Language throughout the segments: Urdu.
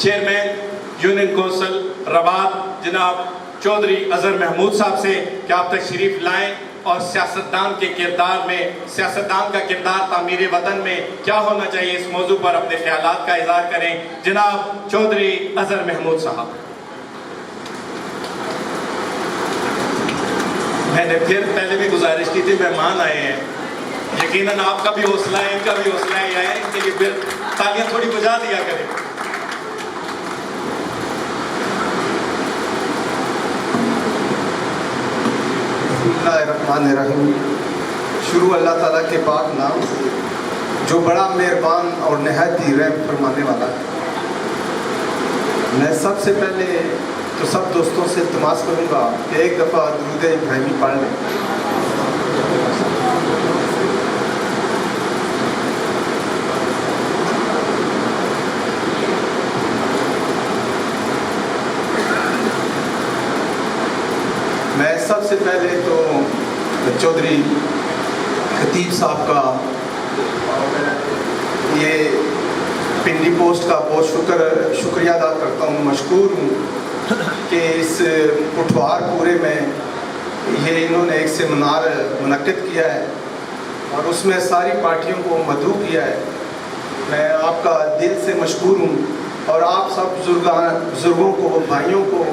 چیئرمین یونین کونسل رباط جناب چودھری اظہر محمود صاحب سے کہ آپ تشریف لائیں اور سیاستدان کے کردار میں، سیاستدان کا کردار تعمیر وطن میں کیا ہونا چاہیے، اس موضوع پر اپنے خیالات کا اظہار کریں۔ جناب چودھری اظہر محمود صاحب۔ میں نے پھر پہلے بھی گزارش کی تھی، مہمان آئے ہیں، یقیناً آپ کا بھی حوصلہ ہے، ان کا بھی حوصلہ ہے، یہ ہے ان کے لیے پھر تالیاں تھوڑی بجا دیا کریں۔ بسم اللہ الرحمن الرحیم۔ شروع اللہ تعالیٰ کے پاک نام سے جو بڑا مہربان اور نہایت ہی رحم فرمانے والا ہے۔ میں سب سے پہلے تو سب دوستوں سے التماس کروں گا کہ ایک دفعہ درود ابراہیمی پڑھ لیں۔ میں سب سے پہلے تو چودھری خطیب صاحب کا یہ پنڈی پوسٹ کا بہت شکریہ ادا کرتا ہوں، مشکور ہوں کہ اس پٹھوار پورے میں یہ انہوں نے ایک سیمینار منعقد کیا ہے اور اس میں ساری پارٹیوں کو مدعو کیا ہے۔ میں آپ کا دل سے مشکور ہوں اور آپ سب بزرگوں کو، بھائیوں کو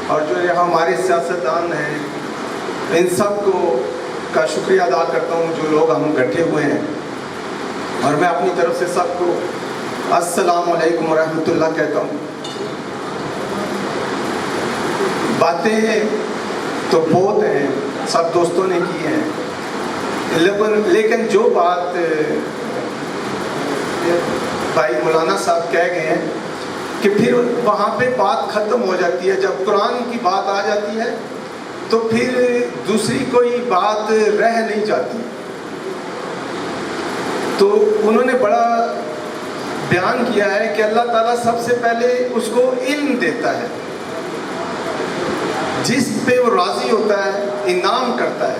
اور جو یہاں ہمارے سیاستدان ہیں ان سب کو کا شکریہ ادا کرتا ہوں جو لوگ ہم اکٹھے ہوئے ہیں، اور میں اپنی طرف سے سب کو السلام علیکم ورحمۃ اللہ کہتا ہوں۔ باتیں تو بہت ہیں، سب دوستوں نے کی ہیں، لیکن جو بات بھائی مولانا صاحب کہہ گئے ہیں کہ پھر وہاں پہ بات ختم ہو جاتی ہے، جب قرآن کی بات آ جاتی ہے تو پھر دوسری کوئی بات رہ نہیں جاتی۔ تو انہوں نے بڑا بیان کیا ہے کہ اللہ تعالیٰ سب سے پہلے اس کو علم دیتا ہے، جس پہ وہ راضی ہوتا ہے، انعام کرتا ہے،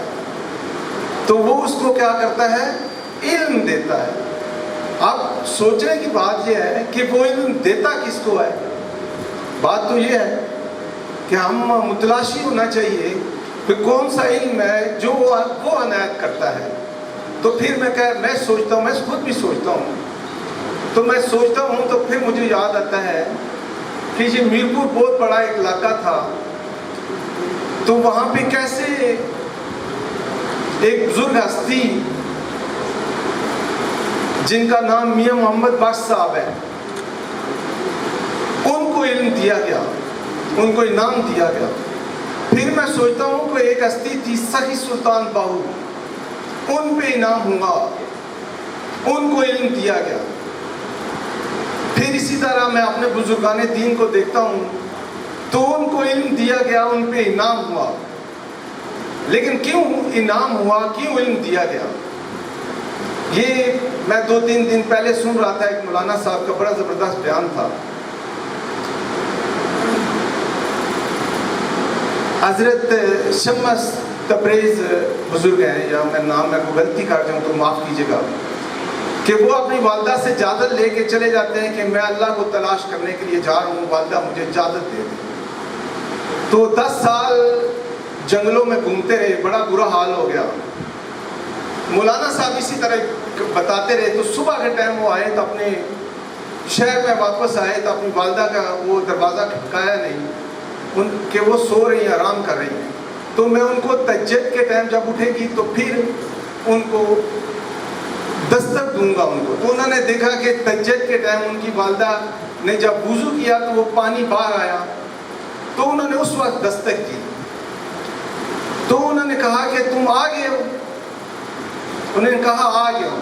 تو وہ اس کو کیا کرتا ہے؟ علم دیتا ہے۔ اب سوچنے کی بات یہ ہے کہ وہ علم دیتا کس کو ہے؟ بات تو یہ ہے کہ ہم متلاشی ہونا چاہیے کہ کون سا علم ہے جو وہ عنایت کرتا ہے۔ تو پھر میں سوچتا ہوں، میں خود بھی سوچتا ہوں، تو میں سوچتا ہوں تو پھر مجھے یاد آتا ہے کہ یہ میرپور بہت بڑا ایک علاقہ تھا، تو وہاں پہ کیسے ایک بزرگ ہستی جن کا نام میاں محمد بخش صاحب ہے، ان کو علم دیا گیا، ان کو انعام دیا گیا۔ پھر میں سوچتا ہوں کہ ایک ہستی تھی سخی سلطان باہو، ان پہ انعام ہوا، ان کو علم دیا گیا۔ پھر اسی طرح میں اپنے بزرگان دین کو دیکھتا ہوں تو ان کو علم دیا گیا، ان پہ انعام ہوا۔ لیکن کیوں انعام ہوا، کیوں علم دیا گیا؟ یہ میں 2-3 دن پہلے سن رہا تھا، ایک مولانا صاحب کا بڑا زبردست بیان تھا۔ حضرت شمس تبریز بزرگ ہیں، یا میں نام میں کوئی غلطی کر جاؤں تو معاف کیجیے گا، کہ وہ اپنی والدہ سے اجازت لے کے چلے جاتے ہیں کہ میں اللہ کو تلاش کرنے کے لیے جا رہا ہوں، والدہ مجھے اجازت دے دیں۔ تو 10 سال جنگلوں میں گھومتے رہے، بڑا برا حال ہو گیا۔ مولانا صاحب اسی طرح بتاتے رہے، تو صبح کے ٹائم وہ آئے تو اپنے شہر میں واپس آئے تو اپنی والدہ کا وہ دروازہ کھٹکایا نہیں، ان کہ وہ سو رہی ہیں، آرام کر رہی ہیں۔ تو میں ان کو تہجد کے ٹائم جب اٹھے گی تو پھر ان کو دستک دوں گا ان کو۔ تو انہوں نے دیکھا کہ تہجد کے ٹائم ان کی والدہ نے جب وضو کیا تو وہ پانی باہر آیا، تو انہوں نے اس وقت دستک کی۔ تو انہوں نے کہا کہ تم آ گئے ہو؟ انہوں نے کہا آ گیا ہوں۔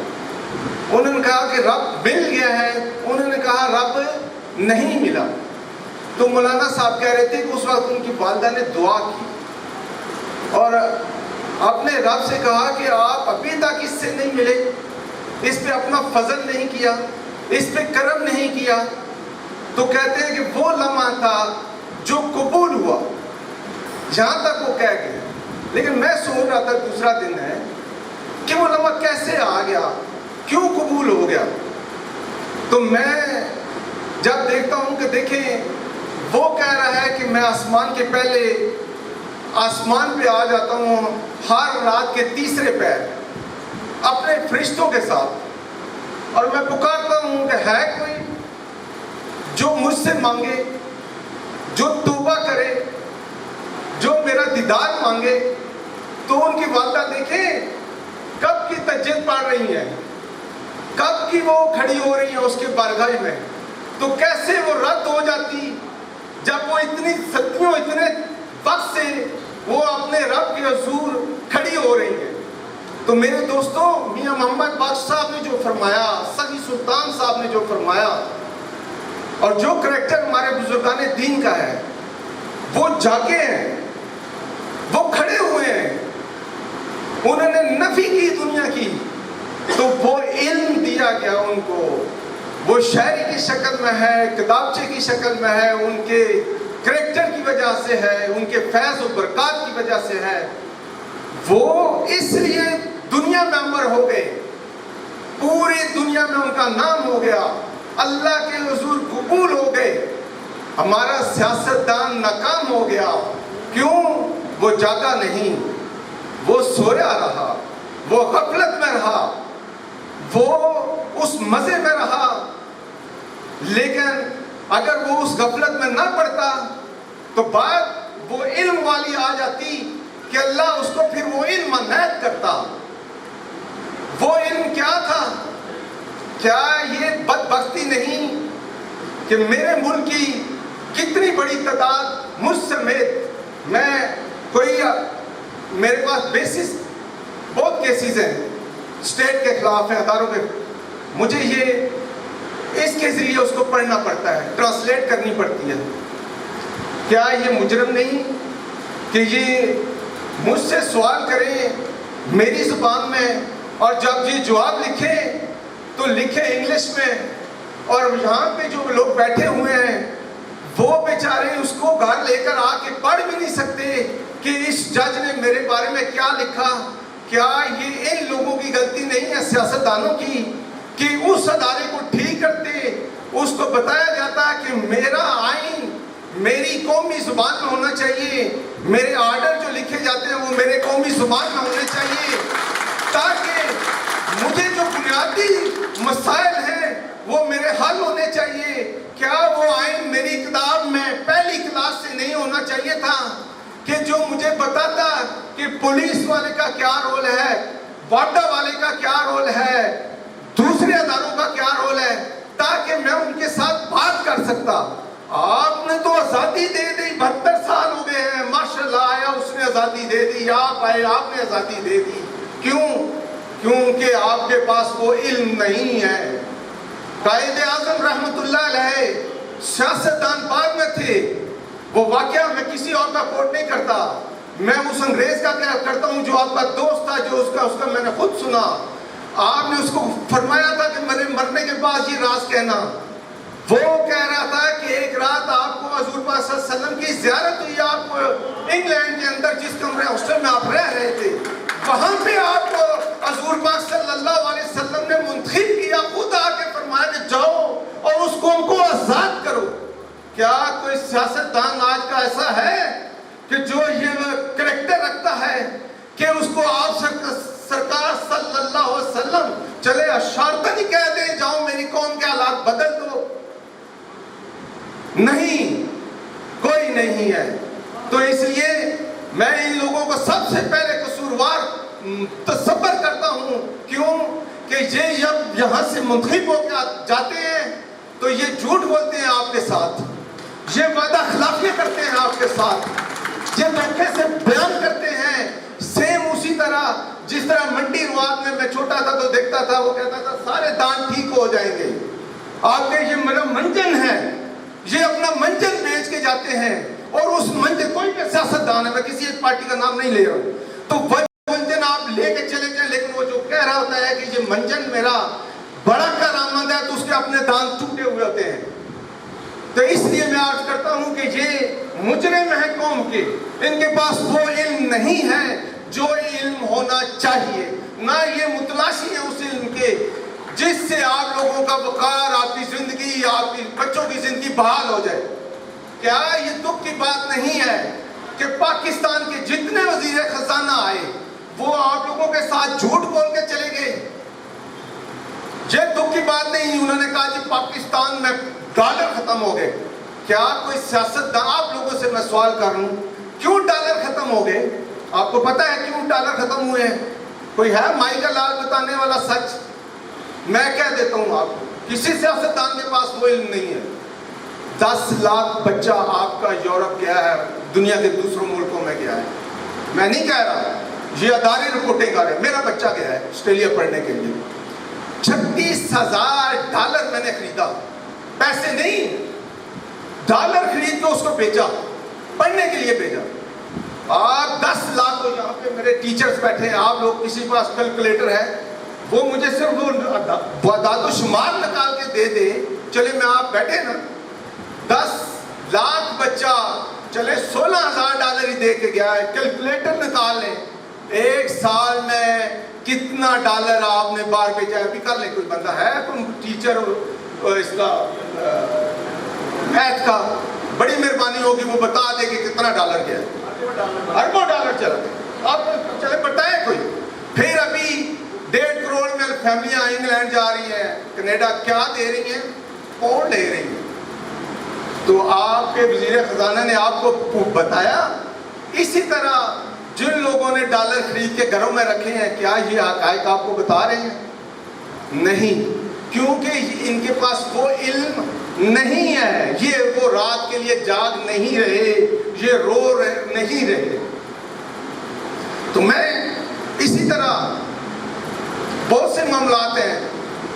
انہوں نے کہا کہ رب مل گیا ہے؟ انہوں نے کہا رب نہیں ملا۔ تو مولانا صاحب کہہ رہے تھے کہ اس وقت ان کی والدہ نے دعا کی اور اپنے رب سے کہا کہ آپ ابھی تک اس سے نہیں ملے، اس پہ اپنا فضل نہیں کیا، اس پہ کرم نہیں کیا۔ تو کہتے ہیں کہ وہ لمحہ تھا جو قبول ہوا، جہاں تک وہ کہہ گئے۔ لیکن میں سوچ رہا تھا دوسرا دن ہے کہ وہ لمحہ کیسے آ گیا، کیوں قبول ہو گیا؟ تو میں جب دیکھتا دیکھتا ہوں کہ دیکھیں وہ کہہ رہا ہے کہ میں آسمان کے پہلے آسمان پہ آ جاتا ہوں ہر رات کے تیسرے پہر اپنے فرشتوں کے ساتھ، اور میں پکارتا ہوں کہ ہے کوئی جو مجھ سے مانگے، جو توبہ کرے، جو میرا دیدار مانگے۔ تو ان کی والدہ دیکھیں کب کی تہجد پڑھ رہی ہیں، کب کی وہ کھڑی ہو رہی ہیں اس کے بارگاہ میں، تو کیسے وہ رد ہو جاتی جب وہ اتنی صدیوں اتنے وقت سے وہ اپنے رب کے حضور کھڑی ہو رہی ہیں۔ تو میرے دوستوں، میاں محمد بخش صاحب نے جو فرمایا، سخی سلطان صاحب نے جو فرمایا، اور جو کریکٹر ہمارے بزرگان دین کا ہے، وہ جاگے ہیں، وہ کھڑے ہوئے ہیں، انہوں نے نفی کی دنیا کی، تو وہ علم دیا گیا ان کو، وہ شاعری کی شکل میں ہے، کتابچے کی شکل میں ہے، ان کے کریکٹر کی وجہ سے ہے، ان کے فیض و برکات کی وجہ سے ہے۔ وہ اس لیے دنیا میں امر ہو گئے، پوری دنیا میں ان کا نام ہو گیا، اللہ کے حضور قبول ہو گئے۔ ہمارا سیاستدان ناکام ہو گیا، کیوں؟ وہ جاگا نہیں، وہ سویا رہا، وہ غفلت میں رہا، وہ اس مزے میں رہا۔ لیکن اگر وہ اس غفلت میں نہ پڑتا تو بات وہ علم والی آ جاتی کہ اللہ اس کو پھر وہ علم عنایت کرتا۔ وہ علم کیا تھا؟ کیا یہ بدبختی نہیں کہ میرے ملک کی کتنی بڑی تعداد مجھ سمیت، میں کوئی میرے پاس بیسس بہت کیسز ہیں اسٹیٹ کے خلاف ہیں، اداروں کے، مجھے یہ اس کے ذریعے اس کو پڑھنا پڑتا ہے، ٹرانسلیٹ کرنی پڑتی ہے۔ کیا یہ مجرم نہیں کہ یہ مجھ سے سوال کریں میری زبان میں، اور جب یہ جواب لکھیں تو لکھیں انگلش میں، اور یہاں پہ جو لوگ بیٹھے ہوئے ہیں وہ بیچارے اس کو گھر لے کر آ کے پڑھ بھی نہیں سکتے کہ اس جج نے میرے بارے میں کیا لکھا۔ کیا یہ ان لوگوں کی غلطی نہیں ہے، سیاستدانوں کی، کہ اس ادارے کو ٹھیک کرتے، اس کو بتایا جاتا کہ میرا آئین میری قومی زبان میں ہونا چاہیے، میرے آرڈر جو لکھے جاتے ہیں وہ میرے قومی زبان میں ہونے چاہیے، تاکہ مجھے جو بنیادی مسائل ہیں وہ میرے حل ہونے چاہیے۔ کیا وہ آئین میری کتاب میں پہلی کلاس سے نہیں ہونا چاہیے تھا کہ جو مجھے بتاتا کہ پولیس والے کا کیا رول ہے، واڈا والے کا کیا رول ہے، دوسرے اداروں کا کیا رول ہے، تاکہ میں ان کے ساتھ بات کر سکتا۔ آپ نے تو آزادی دے دی، 72 سال ہو گئے ہیں، ماشاءاللہ آیا اس نے آزادی دے دی، آپ آئے آپ نے آزادی دے دی۔ کیوں؟ کیونکہ آپ کے پاس وہ علم نہیں ہے۔ قائد اعظم رحمت اللہ علیہ سیاستدان بعد میں تھے، وہ واقعہ میں کسی اور کا کوٹ نہیں کرتا، میں اس انگریز کا کیا کرتا ہوں جو آپ کا دوست تھا، جو اس کا میں نے خود سنا۔ آپ نے اس کو فرمایا تھا کہ میرے مرنے کے بعد یہ راز کہنا۔ وہ کہہ رہا تھا کہ ایک رات آپ کو حضور پاک صلی اللہ علیہ وسلم کی زیارت ہوئی، آپ کو انگلینڈ کے اندر جس کمرے ہاسٹل میں آپ رہ رہے تھے، وہاں پہ آپ کو حضور پاک صلی اللہ علیہ وسلم نے منتخب کیا، خود آ کے فرمایا کہ جاؤ اور اس قوم کو آزاد کرو۔ کیا کوئی سیاستدان آج کا ایسا ہے کہ جو یہ کریکٹر رکھتا ہے کہ اس کو آپ سرکار صلی اللہ علیہ وسلم چلے اشارتاً ہی کہہ دیں جاؤ میری قوم کے حالات بدل دو؟ نہیں، کوئی نہیں ہے۔ تو اس لیے میں ان لوگوں کو سب سے پہلے قصوروار تصور کرتا ہوں۔ کیوں؟ کہ یہ جب یہاں سے منتخب ہو کے جاتے ہیں تو یہ جھوٹ بولتے ہیں آپ کے ساتھ، یہ وعدہ خلافیاں کرتے ہیں آپ کے ساتھ، یہ دھوکے سے بیان کرتے ہیں۔ سیم اسی طرح جس طرح منڈی رواد میں چھوٹا تھا تو دیکھتا تھا، وہ کہتا تھا سارے دان ٹھیک ہو جائیں گے، آپ کے یہ میرا منجن ہے، یہ اپنا منجن بیچ کے جاتے ہیں، اور اس منجن کوئی بھی سیاستدان ہے، میں کسی ایک پارٹی کا نام نہیں لے رہا ہوں، تو وہ منجن آپ لے کے چلے جائیں، لیکن وہ جو کہہ رہا ہوتا ہے کہ یہ منجن میرا بڑا کارآمد ہے، تو اس کے اپنے دان ٹوٹے ہوئے ہوتے ہیں۔ تو اس لیے میں عرض کرتا ہوں کہ یہ مجرم ہے قوم کے، ان کے پاس وہ علم نہیں ہے جو علم ہونا چاہیے، نہ یہ متلاشی ہے اس علم کے جس سے آپ لوگوں کا وقار، آپ کی زندگی، آپ کی بچوں کی زندگی بحال ہو جائے. کیا یہ دکھ کی بات نہیں ہے کہ پاکستان کے جتنے وزیر خزانہ آئے وہ آپ لوگوں کے ساتھ جھوٹ بول کے چلے گئے؟ یہ دکھ کی بات نہیں. انہوں نے کہا جی پاکستان میں ڈالر ختم ہو گئے. کیا کوئی سیاستدان, آپ لوگوں سے میں سوال کر رہا ہوں, کیوں ڈالر ختم ہو گئے؟ آپ کو پتا ہے کیوں ڈالر ختم ہوئے ہیں؟ کوئی ہے مائی کا لال بتانے والا سچ؟ میں کہہ دیتا ہوں آپ کو, کسی سیاستدان کے پاس وہ علم نہیں ہے. 10 لاکھ بچہ آپ کا یورپ گیا ہے, دنیا کے دوسروں ملکوں میں گیا ہے. میں نہیں کہہ رہا, یہ ادارے رپورٹیں کر رہے ہیں. میرا بچہ گیا ہے آسٹریلیا پڑھنے کے لیے. 36,000 ڈالر میں نے خریدا, پیسے نہیں, ڈالر خرید کے اس کو بھیجا, پڑھنے کے لیے بھیجا. آپ 10 لاکھ کو, یہاں پہ میرے ٹیچرز بیٹھے ہیں, آپ لوگ کسی پاس کیلکولیٹر ہے وہ مجھے صرف وہ اعداد و شمار نکال کے دے دے. چلے میں آپ بیٹھے نا, 10 لاکھ بچہ چلے 16,000 ڈالر ہی دے کے گیا ہے. کیلکولیٹر نکال لیں, ایک سال میں کتنا ڈالر آپ نے باہر بھیجا ہے. ابھی کر لیں, کوئی بندہ ہے کوئی ٹیچر اس کا میتھ کا, بڑی مہربانی ہوگی وہ بتا دے کہ کتنا ڈالر گیا ہے. اربوں ڈالر چلا گیا. آپ چلے بتائیں کوئی. پھر ابھی 1.5 کروڑ میں فیملیاں انگلینڈ جا رہی ہیں, کینیڈا, کیا دے رہی ہیں؟ پاؤنڈ دے رہی ہیں. تو آپ کے وزیر خزانہ نے آپ کو بتایا. اسی طرح جن لوگوں نے ڈالر خرید کے گھروں میں رکھے ہیں, کیا یہ حقائق آپ کو بتا رہے ہیں؟ نہیں, کیونکہ ان کے پاس وہ علم نہیں ہے. یہ وہ رات کے لیے جاگ نہیں رہے, یہ رو نہیں رہے. تو میں اسی طرح بہت سے معاملات ہیں,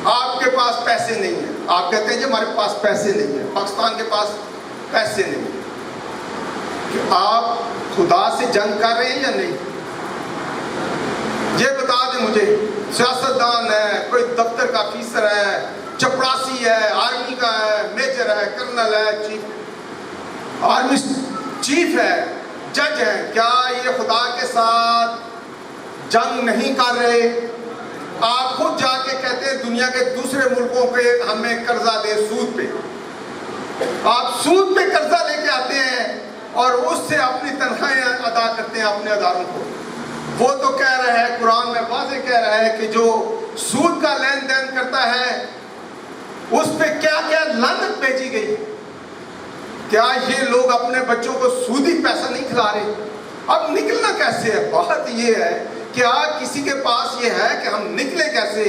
آپ کے پاس پیسے نہیں ہیں, آپ کہتے ہیں جی ہمارے پاس پیسے نہیں ہیں, پاکستان کے پاس پیسے نہیں ہیں. کہ آپ خدا سے جنگ کر رہے ہیں یا نہیں؟ یہ بتا دیں مجھے. سیاستدان ہے, کوئی دفتر کا افیسر ہے, چپڑاسی ہے, آرمی کا ہے, میجر ہے, کرنل ہے, چیف آرمی چیف ہے, جج ہے, کیا یہ خدا کے ساتھ جنگ نہیں کر رہے؟ آپ خود جا کے کہتے ہیں دنیا کے دوسرے ملکوں پہ ہمیں قرضہ دے سود پہ. آپ سود پہ قرضہ لے کے آتے ہیں اور اس سے اپنی تنخواہیں ادا کرتے ہیں اپنے اداروں کو. وہ تو کہہ رہا ہے, قرآن میں واضح کہہ رہا ہے کہ جو سود کا لین دین کرتا ہے اس پہ کیا کیا لعنت بھیجی گئی. کیا یہ لوگ اپنے بچوں کو سودی پیسہ نہیں کھلا رہے؟ اب نکلنا کیسے ہے؟ بات یہ ہے, کیا کسی کے پاس یہ ہے کہ ہم نکلیں کیسے؟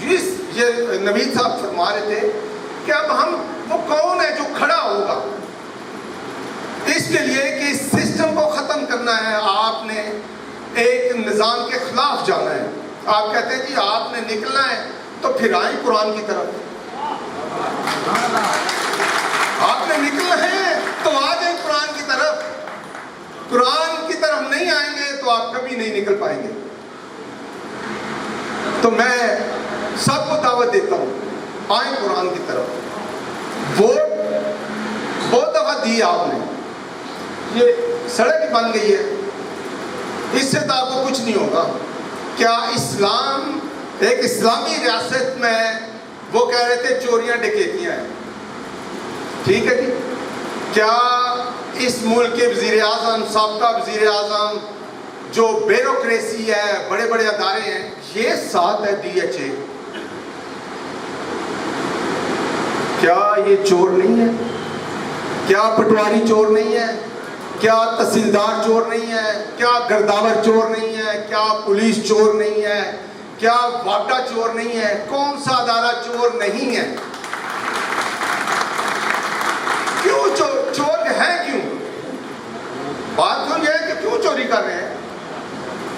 یہ نوید صاحب فرما رہے تھے کہ اب ہم, وہ کون ہے جو کھڑا ہوگا اس کے لیے کہ اس سسٹم کو ختم کرنا ہے؟ آپ نے ایک نظام کے خلاف جانا ہے. آپ کہتے ہیں جی آپ نے نکلنا ہے تو پھر آئیں قرآن کی طرف. آپ نے نکلنا ہے تو آ جائیں قرآن کی طرف. قرآن کی طرف نہیں آئیں گے تو آپ کبھی نہیں نکل پائیں گے. تو میں سب کو دعوت دیتا ہوں, آئیں قرآن کی طرف. ووٹ بہت دفعہ دی آپ نے, یہ سڑک بن گئی ہے, اس سے تو آپ کو کچھ نہیں ہوگا. کیا اسلام ایک اسلامی ریاست میں, وہ کہہ رہے تھے چوریاں ڈکیتیاں ہیں, ٹھیک ہے جی, کیا اس ملک کے وزیر اعظم, سابقہ وزیر اعظم, جو بیوروکریسی ہے, بڑے بڑے ادارے ہیں, یہ ساتھ ہے DHA, کیا یہ چور نہیں ہے؟ کیا پٹواری چور نہیں ہے؟ کیا تحصیلدار چور نہیں ہے؟ کیا گرداور چور نہیں ہے؟ کیا پولیس چور نہیں ہے؟ کیا واپڈا چور نہیں ہے؟ کون سا ادارہ چور نہیں ہے؟ کیوں چور ہے؟ کیوں؟ بات تو یہ ہے کہ کیوں چوری کر رہے ہیں؟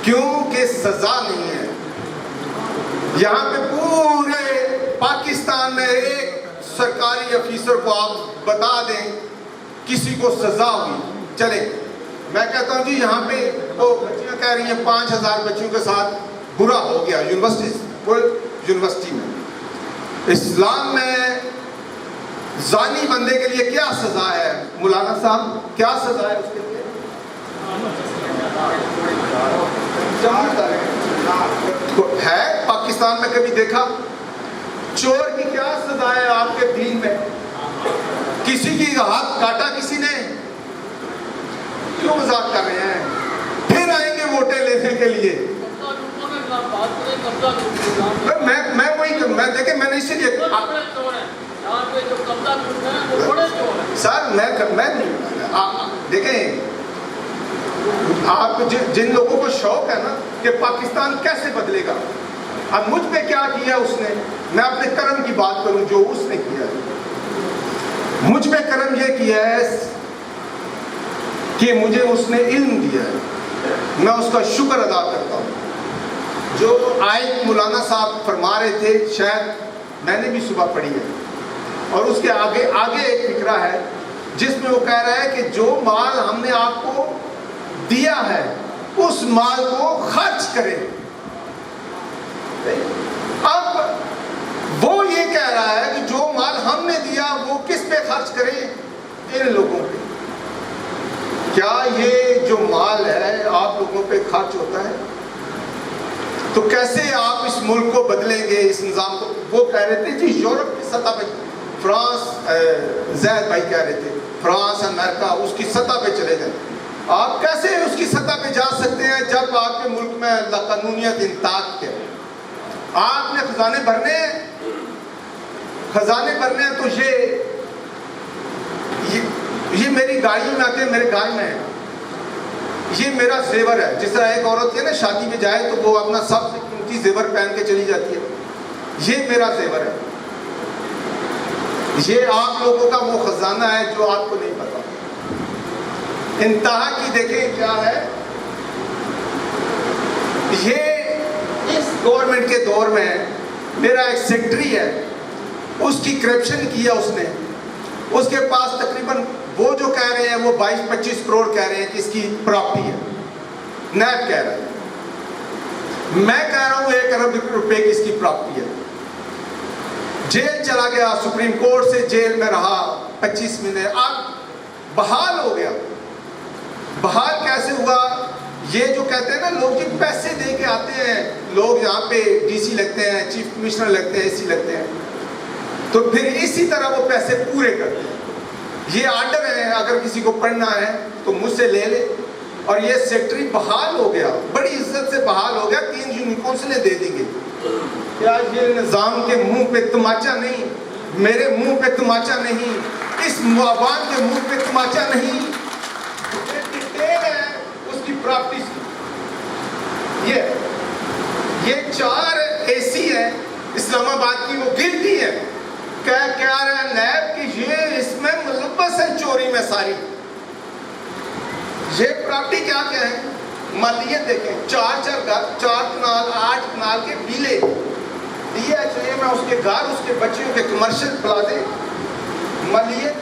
کیونکہ سزا نہیں ہے. یہاں پہ پورے پاکستان میں ایک سرکاری افیسر کو آپ بتا دیں کسی کو سزا ہوئی, چلے میں کہتا ہوں جی یہاں پہ وہ بچیاں کہہ رہی ہیں 5,000 بچیوں کے ساتھ برا ہو گیا یونیورسٹی میں. اسلام میں زانی بندے کے لیے کیا سزا ہے؟ مولانا صاحب کیا سزا ہے اس کے لیے؟ ہے پاکستان میں کبھی دیکھا؟ چور کی کیا سزا ہے آپ کے دین میں؟ کسی کی ہاتھ کاٹا کسی نے؟ کیوں مذاق کر رہے ہیں؟ پھر آئیں گے ووٹیں لینے کے لیے. میں دیکھیں میں نے اسی لیے سر میں دیکھیں آپ جن لوگوں کو شوق ہے نا کہ پاکستان کیسے بدلے گا، اب مجھ پہ کیا کیا اس نے، میں اپنے کرم کی بات کروں جو اس نے کیا ہے. مجھ پہ کرم یہ کیا ہے کہ مجھے اس نے علم دیا ہے، میں اس کا شکر ادا کرتا ہوں. جو آیت مولانا صاحب فرما رہے تھے شاید میں نے بھی صبح پڑھی ہے، اور اس کے آگے ایک فکرہ ہے جس میں وہ کہہ رہا ہے کہ جو مال ہم نے آپ کو دیا ہے اس مال کو خرچ کریں. اب وہ یہ کہہ رہا ہے کہ جو مال ہم نے دیا وہ کس پہ خرچ کریں؟ ان لوگوں پہ. کیا یہ جو مال ہے آپ لوگوں پہ خرچ ہوتا ہے؟ تو کیسے آپ اس ملک کو بدلیں گے، اس نظام کو؟ وہ کہہ رہے تھے جی یورپ کی سطح پہ، فرانس، زید بھائی کہہ رہے تھے فرانس امریکہ اس کی سطح پہ چلے گئے. آپ کیسے اس کی سطح پہ جا سکتے ہیں جب آپ کے ملک میں قانونیت انطاق ہے؟ آپ نے خزانے بھرنے ہیں تو یہ میری گاڑیوں میں آتے ہیں، میرے گھر میں ہے، یہ میرا زیور ہے. جس طرح ایک عورت ہے نا شادی میں جائے تو وہ اپنا سب سے قیمتی زیور پہن کے چلی جاتی ہے، یہ میرا زیور ہے. یہ آپ لوگوں کا وہ خزانہ ہے جو آپ کو نہیں پتا. انتہا کی دیکھیں کیا ہے، یہ اس گورنمنٹ کے دور میں میرا ایک سیکٹری ہے، اس کی کرپشن کیا اس نے. اس کے پاس تقریباً وہ جو کہہ رہے ہیں وہ 22-25 کروڑ کہہ رہے ہیں کہ اس کی پراپرٹی ہے، نیب کہہ رہا ہے. میں کہہ رہا ہوں 1 ارب روپے کی اس کی پراپرٹی ہے. جیل چلا گیا، سپریم کورٹ سے جیل میں رہا 25 مہینے. اب بحال ہو گیا. بحال کیسے ہوا؟ یہ جو کہتے ہیں نا لوگ جی پیسے دے کے آتے ہیں، لوگ یہاں پہ ڈی سی لگتے ہیں، چیف کمشنر لگتے ہیں، اے سی لگتے ہیں، تو پھر اسی طرح وہ پیسے پورے کرتے ہیں. یہ آرڈر ہے، اگر کسی کو پڑھنا ہے تو مجھ سے لے لے. اور یہ سیکٹری بحال ہو گیا، بڑی عزت سے بحال ہو گیا. 3 یونین کونسلیں دے دیں گے. کیا یہ نظام کے منہ پہ تماچا نہیں؟ میرے منہ پہ تماچا نہیں، اس عوام کے منہ پہ تماچا نہیں. یہ ڈیٹیل ہے اس کی پراپرٹی کی. یہ 4 اے سی ہے اسلام آباد کی، وہ گرتی ہے. کیا رہا ہے نیب کہ یہ اس میں ملبس ہے چوری میں ساری. یہ پراپرٹی کیا ہے؟ مالیت دیکھیں، 4 کنال 8 کنال کے بیلے دیے چاہیے میں اس کے گھر، اس کے بچیوں کے کمرشل پلازے. مالیت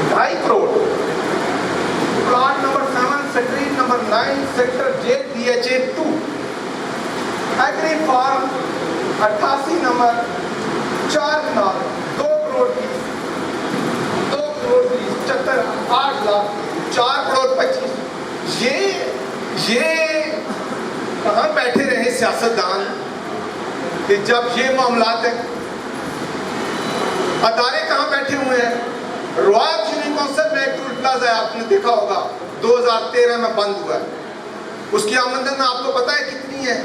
2.5 کروڑ. پلاٹ نمبر 7 سیکٹری number 9 sector J DHA 2 agri farm 88 number 4 kanal 2 crore کی 74 8 لاکھ 4 کروڑ 25. یہ کہاں بیٹھے رہے سیاستدان کہ جب یہ معاملات ہیں؟ ادارے کہاں بیٹھے ہوئے ہیں؟ رواب یونین کونسل میں ایک ٹول پلازا ہے، آپ نے دیکھا ہوگا 2013 میں بند ہوا ہے. اس کی آمدن آپ کو پتا ہے کتنی ہے؟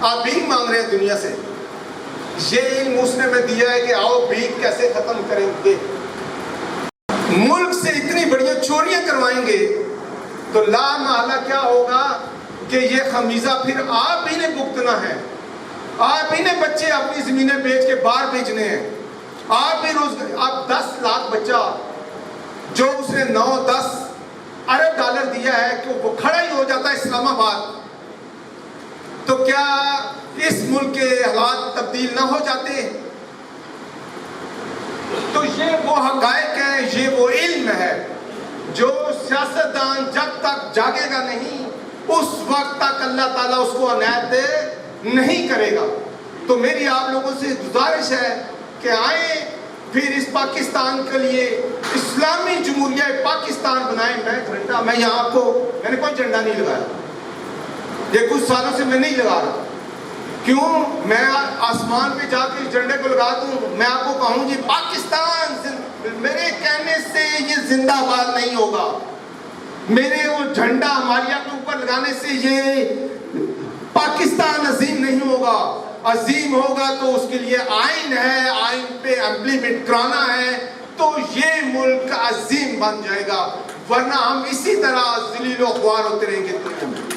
آپ بھیک مانگ رہے ہیں دنیا سے. یہ علم اس نے میں دیا ہے کہ آؤ بھیک کیسے ختم کریں گے. ملک سے اتنی بڑی چوریاں کروائیں گے تو لا محالہ کیا ہوگا کہ یہ خمیزہ پھر آپ ہی نے بھگتنا ہے. آپ ہی نے بچے اپنی زمینیں بیچ کے باہر بھیجنے ہیں. آپ ہی روزگار. آپ 10 لاکھ بچہ جو اس نے 9-10 ارب ڈالر دیا ہے کہ وہ کھڑا ہی ہو جاتا ہے اسلام آباد، تو کیا اس ملک کے حالات تبدیل نہ ہو جاتے؟ تو یہ وہ حقائق ہیں، یہ وہ علم ہے جو سیاستدان جب تک جاگے گا نہیں اس وقت تک اللہ تعالیٰ اس کو عنایت نہیں کرے گا. تو میری آپ لوگوں سے گزارش ہے کہ آئیں پھر اس پاکستان کے لیے اسلامی جمہوریہ پاکستان بنائیں. میں یہاں آپ کو میں نے کوئی جھنڈا نہیں لگایا، یہ کچھ سالوں سے میں نہیں لگا رہا. کیوں میں آسمان پہ جا کے جھنڈے کو لگا دوں؟ میں آپ کو کہوں جی پاکستان، میرے کہنے سے یہ زندہ باد نہیں ہوگا، میرے وہ جھنڈا ہمالیہ کے اوپر لگانے سے یہ پاکستان عظیم نہیں ہوگا۔ عظیم ہوگا تو اس کے لیے آئین ہے، آئین پہ امپلیمنٹ کرانا ہے، تو یہ ملک عظیم بن جائے گا، ورنہ ہم اسی طرح ذلیل و خوار ہوتے رہیں گے۔